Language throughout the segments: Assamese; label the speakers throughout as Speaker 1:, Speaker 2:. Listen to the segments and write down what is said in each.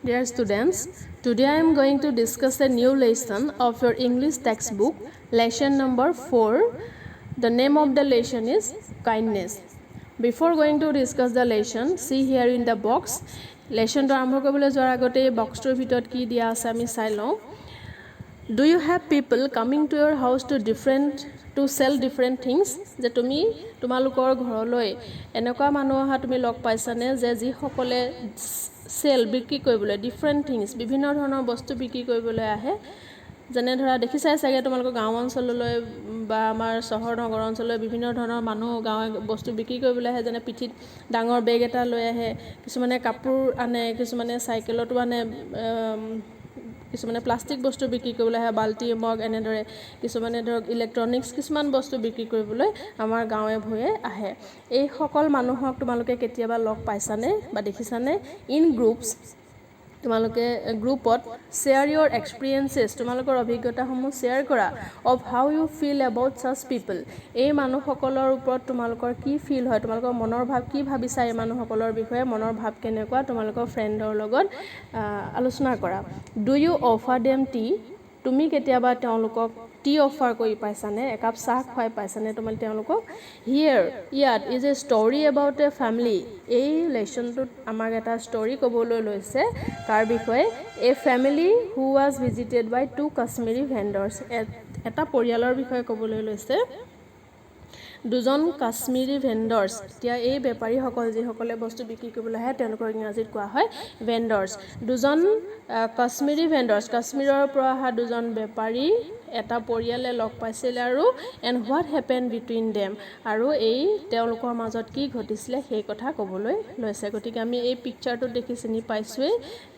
Speaker 1: Dear students, today I am going to discuss a new lesson of your English textbook, lesson number 4. The name of the lesson is kindness. Before going to discuss the lesson, see here in the box. Lesson to আৰম্ভ কৰিবলৈ যোৱাৰ আগতে বক্সটোৰ ভিতৰত কি দিয়া আছে আমি চাই লওঁ. Do you have people coming to your house to sell different things? যে তুমি তোমালোকৰ ঘৰলৈ এনেকুৱা মানুহ অহা তুমি লগ পাইছানে যে যিসকলে সেল বিক্ৰী কৰিবলৈ ডিফাৰেণ্ট থিংছ বিভিন্ন ধৰণৰ বস্তু বিক্ৰী কৰিবলৈ আহে যেনে ধৰা দেখিছাই চাগে তোমালোকৰ গাঁও অঞ্চললৈ বা আমাৰ চহৰ নগৰ অঞ্চললৈ বিভিন্ন ধৰণৰ মানুহ গাঁৱে বস্তু বিক্ৰী কৰিবলৈ আহে যেনে পিঠিত ডাঙৰ বেগ এটা লৈ আহে কিছুমানে কাপোৰ আনে কিছুমানে চাইকেলতো আনে কিছুমানে প্লাষ্টিক বস্তু বিক্ৰী কৰিবলৈ আহে বাল্টি মগ এনেদৰে কিছুমানে ধৰক ইলেক্ট্ৰনিক্স কিছুমান বস্তু বিক্ৰী কৰিবলৈ আমাৰ গাঁৱে ভূঞে আহে এই সকল মানুহক তোমালোকে কেতিয়াবা লগ পাইছানে বা দেখিছানে ইন গ্ৰুপছ তোমালোকে গ্ৰুপত শ্বেয়াৰ ইউৰ এক্সপিৰিয়েন্সেছ তোমালোকৰ অভিজ্ঞতাসমূহ শ্বেয়াৰ কৰা of how you feel about such people এই মানুহসকলৰ ওপৰত তোমালোকৰ কি ফিল হয় তোমালোকৰ মনৰ ভাৱ কি ভাবিছা এই মানুহসকলৰ বিষয়ে মনৰ ভাৱ কেনেকুৱা তোমালোকৰ ফ্ৰেণ্ডৰ লগত আলোচনা কৰা do you offer them tea তুমি কেতিয়াবা তেওঁলোকক টি অফাৰ কৰি পাইছানে একাপ চাহ খুৱাই পাইছানে তোমালোকে তেওঁলোকক ইয়াত is a story about a family এই লেচনটোত আমাক এটা ষ্টৰী ক'বলৈ লৈছে তাৰ বিষয়ে a family who was visited by 2 Kashmiri vendors এটা পৰিয়ালৰ বিষয়ে ক'বলৈ লৈছে দুজন কাশ্মীৰী ভেণ্ডৰ্ছ এতিয়া এই বেপাৰীসকল যিসকলে বস্তু বিক্ৰী কৰিবলৈ আহে তেওঁলোকৰ ইংৰাজীত কোৱা হয় ভেণ্ডৰ্ছ দুজন কাশ্মীৰী ভেণ্ডৰ্ছ কাশ্মীৰৰ পৰা অহা দুজন বেপাৰী এটা পৰিয়ালে লগ পাইছিল আৰু and what happen between them আৰু এই তেওঁলোকৰ মাজত কি ঘটিছিলে সেই কথা ক'বলৈ লৈছে গতিকে আমি এই পিকচাৰটোত দেখি চিনি পাইছোঁৱেই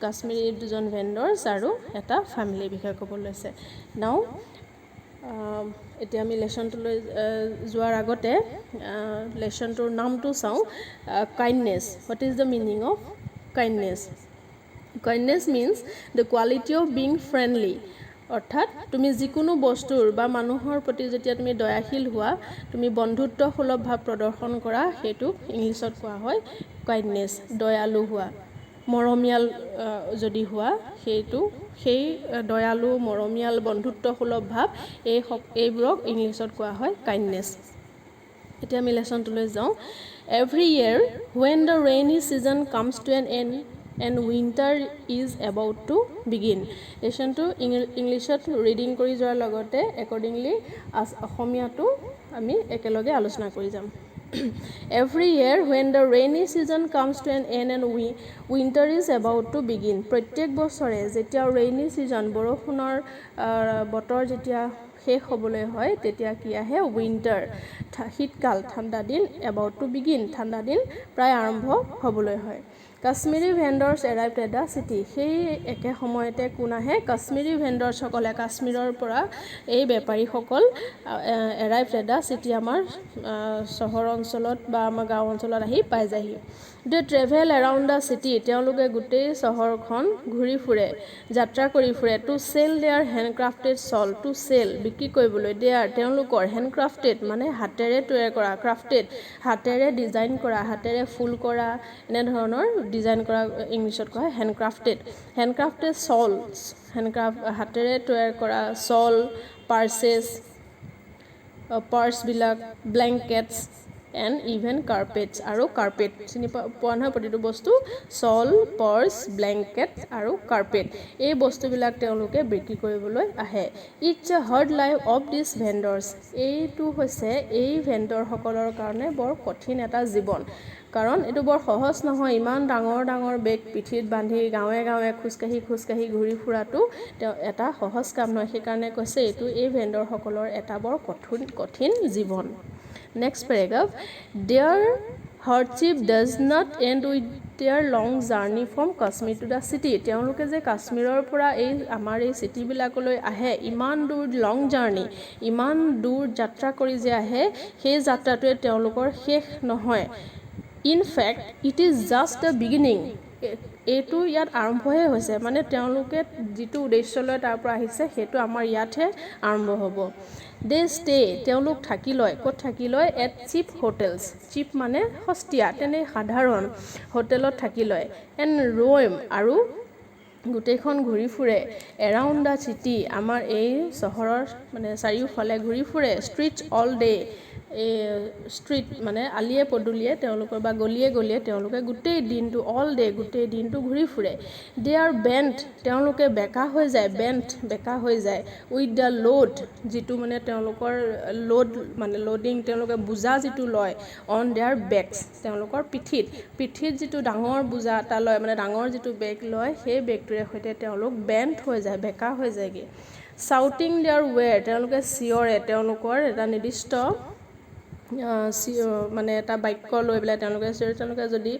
Speaker 1: কাশ্মীৰী দুজন ভেণ্ডৰ্ছ আৰু এটা ফেমিলিৰ বিষয়ে ক'বলৈ লৈছে নাও এতিয়া আমি লেচনটোলৈ যোৱাৰ আগতে লেচনটোৰ নামটো চাওঁ kindness what is the meaning of kindness kindness means the quality of being friendly অৰ্থাৎ তুমি যিকোনো বস্তুৰ বা মানুহৰ প্ৰতি যেতিয়া তুমি দয়াশীল হোৱা তুমি বন্ধুত্বসুলভ ভাৱ প্ৰদৰ্শন কৰা সেইটোক ইংলিছত কোৱা হয় কাইণ্ডনেছ দয়ালু হোৱা মৰমীয়াল যদি হোৱা সেই দয়ালু মৰমীয়াল বন্ধুত্বসুলভ ভাৱ এইবোৰক ইংলিছত কোৱা হয় কাইণ্ডনেছ এতিয়া আমি লেচনটোলৈ যাওঁ every year when the rainy season comes two N and and winter is about to begin লেচনটো ইংলিছত ৰিডিং কৰি যোৱাৰ লগতে একৰ্ডিংলি অসমীয়াটো আমি একেলগে আলোচনা কৰি যাম Every year when the rainy season comes to an end and winter is about to begin প্ৰত্যেক বছৰে যেতিয়া ৰেইনি ছিজন বৰষুণৰ বতৰ যেতিয়া শেষ হ'বলৈ হয় তেতিয়া কি আহে উইন্টাৰ শীতকাল ঠাণ্ডা দিন about to begin ঠাণ্ডা দিন প্ৰায় আৰম্ভ হ'বলৈ হয় Kashmiri vendors arrived at the city সেই একে সময়তে কোন আহে কাশ্মীৰী ভেণ্ডৰ্ছসকলে কাশ্মীৰৰ পৰা এই বেপাৰীসকল এৰাইভড এট দ্য চিটি আমাৰ চহৰ অঞ্চলত বা আমাৰ গাঁও অঞ্চলত আহি পাই যায়হি they travel around the city তেওঁলোকে গোটেই চহৰখন ঘূৰি ফুৰে যাত্ৰা কৰি ফুৰে to sell their handcrafted shawl to sell বিক্ৰী কৰিবলৈ তেওঁলোকৰ হেণ্ডক্ৰাফটেড মানে হাতেৰে তৈয়াৰ কৰা ক্ৰাফটেড হাতেৰে ডিজাইন কৰা হাতেৰে ফুল কৰা এনেধৰণৰ ডিজাইন কৰা ইংলিছত কোৱা হয় হেণ্ডক্ৰাফটেড শ্বল হাতেৰে তৈয়াৰ কৰা শ্বল পাৰ্চবিলাক ব্লেংকেটছ এণ্ড ইভেন কাৰ্পেটছ আৰু কাৰ্পেট চিনি পোৱা নহয় প্ৰতিটো বস্তু শ্বল পাৰ্চ ব্লেংকেট আৰু কাৰ্পেট এই বস্তুবিলাক তেওঁলোকে বিক্ৰী কৰিবলৈ আহে it's a hard life of this vendors এইটো হৈছে এই ভেণ্ডৰসকলৰ কাৰণে বৰ কঠিন এটা জীৱন কাৰণ এইটো বৰ সহজ নহয় ইমান ডাঙৰ বেগ পিঠিত বান্ধি গাঁৱে গাঁৱে খোজকাঢ়ি ঘূৰি ফুৰাটো এটা সহজ কাম নহয় সেইকাৰণে কৈছে এইটো এই ভেণ্ডৰসকলৰ এটা বৰ কঠিন জীৱন next paragraph their hardship does not end with their long journey from Kashmir to the city তেওঁলোকে যে কাশ্মীৰৰ পৰা আমাৰ এই চিটিবিলাকলৈ আহে ইমান দূৰ লং জাৰ্ণি ইমান দূৰ যাত্ৰা কৰি যে আহে সেই যাত্ৰাটোৱে তেওঁলোকৰ শেষ নহয় in fact it is just the beginning এইটো ইয়াত আৰম্ভহে হৈছে মানে তেওঁলোকে যিটো উদ্দেশ্যলৈ তাৰ পৰা আহিছে সেইটো আমাৰ ইয়াতহে আৰম্ভ হ'ব দে ষ্টে তেওঁলোক থাকি লয় ক'ত থাকি লয় এট চিপ হোটেলছ চিপ মানে সস্তীয়া তেনে সাধাৰণ হোটেলত থাকি লয় এণ্ড ৰোম আৰু গোটেইখন ঘূৰি ফুৰে এৰাউণ্ড দ্য চিটি আমাৰ এই চহৰৰ মানে চাৰিওফালে ঘূৰি ফুৰে ষ্ট্ৰীটছ অল ডে এই ষ্ট্ৰীট মানে আলিয়ে পদূলিয়ে তেওঁলোকৰ বা গলিয়ে গলিয়ে তেওঁলোকে গোটেই দিনটো অল ডে গোটেই দিনটো ঘূৰি ফুৰে দে আৰ বেণ্ট তেওঁলোকে বেকা হৈ যায় বেকা হৈ যায় উইথ দ্য লোড যিটো মানে তেওঁলোকৰ লোড মানে লোডিং তেওঁলোকে বোজা যিটো লয় অন দেয়াৰ বেকছ তেওঁলোকৰ পিঠিত যিটো ডাঙৰ বোজা এটা লয় মানে ডাঙৰ যিটো বেগ লয় সেই বেগটোৰে সৈতে তেওঁলোক বেণ্ট হৈ যায় বেকা হৈ যায়গৈ চাউটিং দেয়াৰ ৱেৰ তেওঁলোকে চিঞৰে তেওঁলোকৰ এটা নিৰ্দিষ্ট মানে এটা বাক্য লৈ পেলাই তেওঁলোকে যদি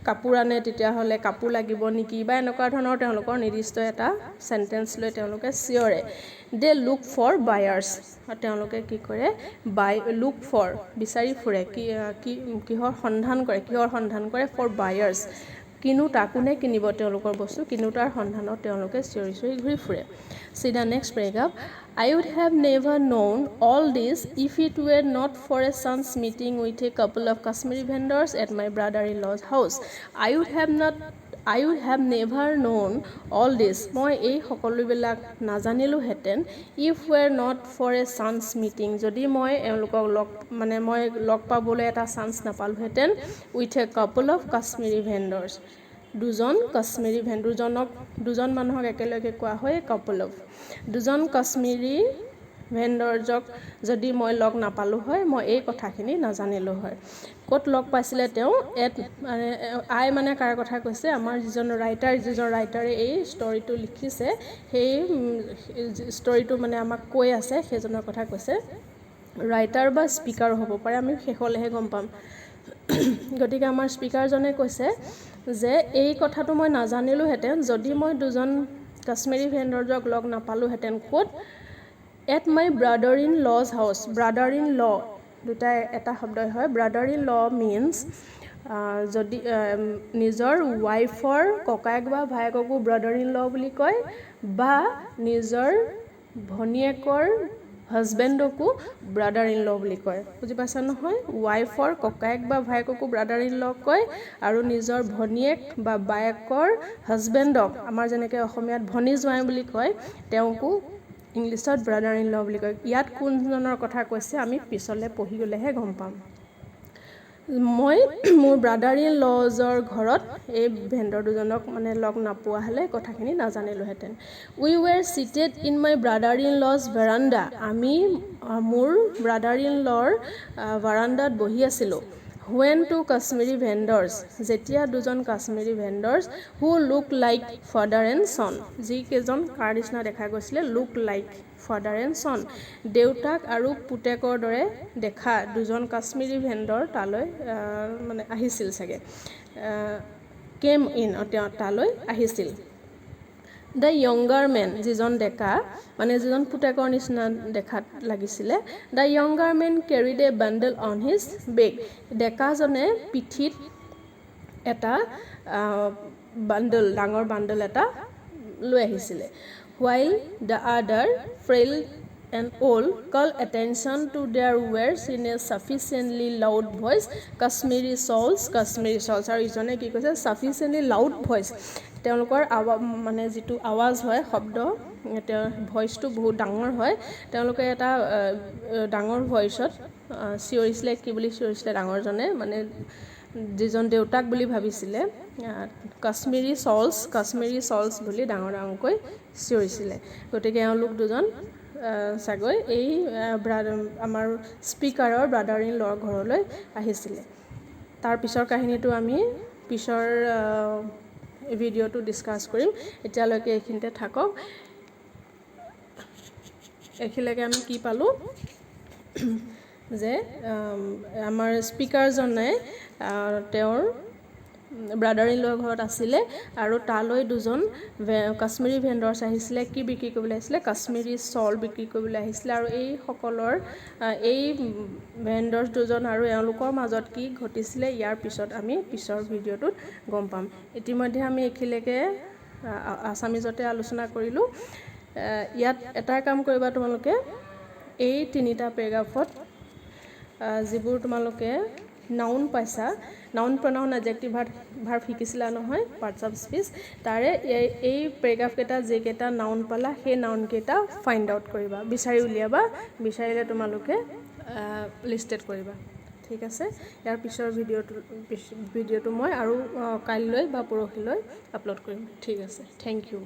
Speaker 1: কাপোৰ আনে তেতিয়াহ'লে কাপোৰ লাগিব নেকি বা এনেকুৱা ধৰণৰ তেওঁলোকৰ নিৰ্দিষ্ট এটা চেণ্টেন্স লৈ তেওঁলোকে চিঞৰে দে লুক ফৰ বায়াৰ্ছ তেওঁলোকে কি কৰে লুক ফৰ বিচাৰি ফুৰে কিহৰ সন্ধান কৰে ফৰ বায়াৰ্ছ কিনোতা কোনে কিনিব তেওঁলোকৰ বস্তু কিনোতাৰ সন্ধানত তেওঁলোকে চিঞৰি ঘূৰি ফুৰে See the next paragraph. I would have never known all this if it were not for a chance meeting with a couple of Kashmiri vendors at my brother-in-law's house. I would have never known all this. মই এই সকলোবিলাক নাজানিলোহেঁতেন if were not for a chance meeting. যদি মই এওঁলোকক মই লগ পাবলৈ এটা chance নাপালোহেঁতেন with a couple of Kashmiri vendors. দুজন কাশ্মীৰী দুজন মানুহক একেলগে কোৱা হয় কাপল অফ দুজন কাশ্মীৰী ভেণ্ডৰজক যদি মই লগ নাপালোঁ হয় মই এই কথাখিনি নাজানিলোঁ হয় ক'ত লগ পাইছিলে তেওঁ মানে কাৰ কথা কৈছে আমাৰ যিজন ৰাইটাৰে এই ষ্টৰিটো লিখিছে সেই ষ্টৰিটো মানে আমাক কৈ আছে সেইজনৰ কথা কৈছে ৰাইটাৰ বা স্পিকাৰ হ'ব পাৰে আমি শেষলৈহে গম পাম গতিকে আমাৰ স্পিকাৰজনে কৈছে যে এই কথাটো মই নাজানিলোহেঁতেন যদি মই দুজন কাশ্মীৰী ভেণ্ডৰজক লগ নাপালোহেঁতেন ক'ত at my brother in lodge house brother in law দুটা এটা শব্দই হয় ব্ৰাদাৰ ইন ল মিনছ যদি নিজৰ ৱাইফৰ ককায়েক বা ভায়েককো ব্ৰাদাৰ ইন ল বুলি কয় বা নিজৰ ভনীয়েকৰ হাজবেণ্ডকো ব্ৰাদাৰ ইন ল বুলি কয় বুজি পাইছা নহয় ৱাইফৰ ককায়েক বা ভায়েককো ব্ৰাদাৰ ইন ল কয় আৰু নিজৰ ভনীয়েক বা বায়েকৰ হাজবেণ্ডক আমাৰ যেনেকৈ অসমীয়াত ভনী জোৱাই বুলি কয় তেওঁকো ইংলিছত ব্ৰাদাৰ ইন ল বুলি কয় ইয়াত কোনজনৰ কথা কৈছে আমি পিছলৈ পঢ়ি গ'লেহে গম পাম মই মোৰ ব্ৰাদাৰ ইন লজৰ ঘৰত এই ভেণ্ডৰ দুজনক মানে লগ নাপোৱা হ'লে কথাখিনি নাজানিলোহেঁতেন we were seated in my brother in law's veranda আমি মোৰ ব্ৰাদাৰ ইন লৰ ভাৰাণ্ডাত বহি আছিলোঁ when two Kashmiri vendors যেতিয়া দুজন Kashmiri vendors who look like father and son যিকেইজন কাৰ নিচিনা দেখা গৈছিলে look like father and son দেউতাক আৰু পুতেকৰ দৰে দেখা দুজন কাশ্মীৰী ভেণ্ডৰ তালৈ মানে আহিছিল চাগে কেম ইন তালৈ আহিছিল দ্য য়ংগাৰ মেন যিজন ডেকা মানে যিজন পুতেকৰ নিচিনা দেখাত লাগিছিলে the younger man carried a bundle on his back ডেকাজনে পিঠিত এটা ডাঙৰ বাণ্ডেল এটা লৈ আহিছিলে while the other frail and old call attention to their wares in a sufficiently loud voice Kashmiri shawls আৰু ইজনে কি কৈছে sufficiently loud voice তেওঁলোকৰ মানে যিটো আৱাজ হয় শব্দ তেওঁৰ ভইচটো বহুত ডাঙৰ হয় তেওঁলোকে এটা ডাঙৰ ভইচত চিঞৰিছিলে কি বুলি চিঞৰিছিলে ডাঙৰজনে মানে যিজন দেউতাক বুলি ভাবিছিলে কাশ্মীৰী শ্বলছ বুলি ডাঙৰকৈ চিঞৰিছিলে গতিকে এওঁলোক দুজন চাগৈ এই আমাৰ স্পিকাৰৰ ব্ৰাদাৰ ইন লৰ ঘৰলৈ আহিছিলে তাৰ পিছৰ কাহিনীটো আমি পিছৰ ভিডিঅ'টো ডিছকাছ কৰিম এতিয়ালৈকে এইখিনিতে থাকক এইখিলৈকে আমি কি পালোঁ যে আমাৰ স্পিকাৰজনে তেওঁৰ ব্ৰাদাৰ ইন লৰ ঘৰত আছিলে আৰু তালৈ দুজন কাশ্মীৰী ভেণ্ডৰ্ছ আহিছিলে কি বিক্ৰী কৰিবলৈ আহিছিলে কাশ্মীৰী শ্বল বিক্ৰী কৰিবলৈ আহিছিলে আৰু এই সকলৰ এই ভেণ্ডৰ্ছ দুজন আৰু এওঁলোকৰ মাজত কি ঘটিছিলে ইয়াৰ পিছত আমি পিছৰ ভিডিঅ'টোত গম পাম ইতিমধ্যে আমি এইখিলৈকে আছামিজতে আলোচনা কৰিলোঁ ইয়াত এটা কাম কৰিবা তোমালোকে এই তিনিটা পেৰাগ্ৰাফত যিবোৰ তোমালোকে নাউন পাইছা, নাউন প্ৰনাউন এডজেক্টিভ ভাৰ্ব শিকিছিলা নহয় পাৰ্টছ অফ স্পীচ, তাৰে এই পেৰেগ্ৰাফকেইটা যিকেইটা নাউন পালা সেই নাউনকেইটা ফাইণ্ড আউট কৰিবা, বিচাৰি উলিয়াবা, বিচাৰিলে তোমালোকে লিষ্টেড কৰিবা। ঠিক আছে, ইয়াৰ পিছৰ ভিডিঅ'টো মই আৰু কাইলৈ বা পৰহিলৈ আপলোড কৰিম। ঠিক আছে, থেংক ইউ।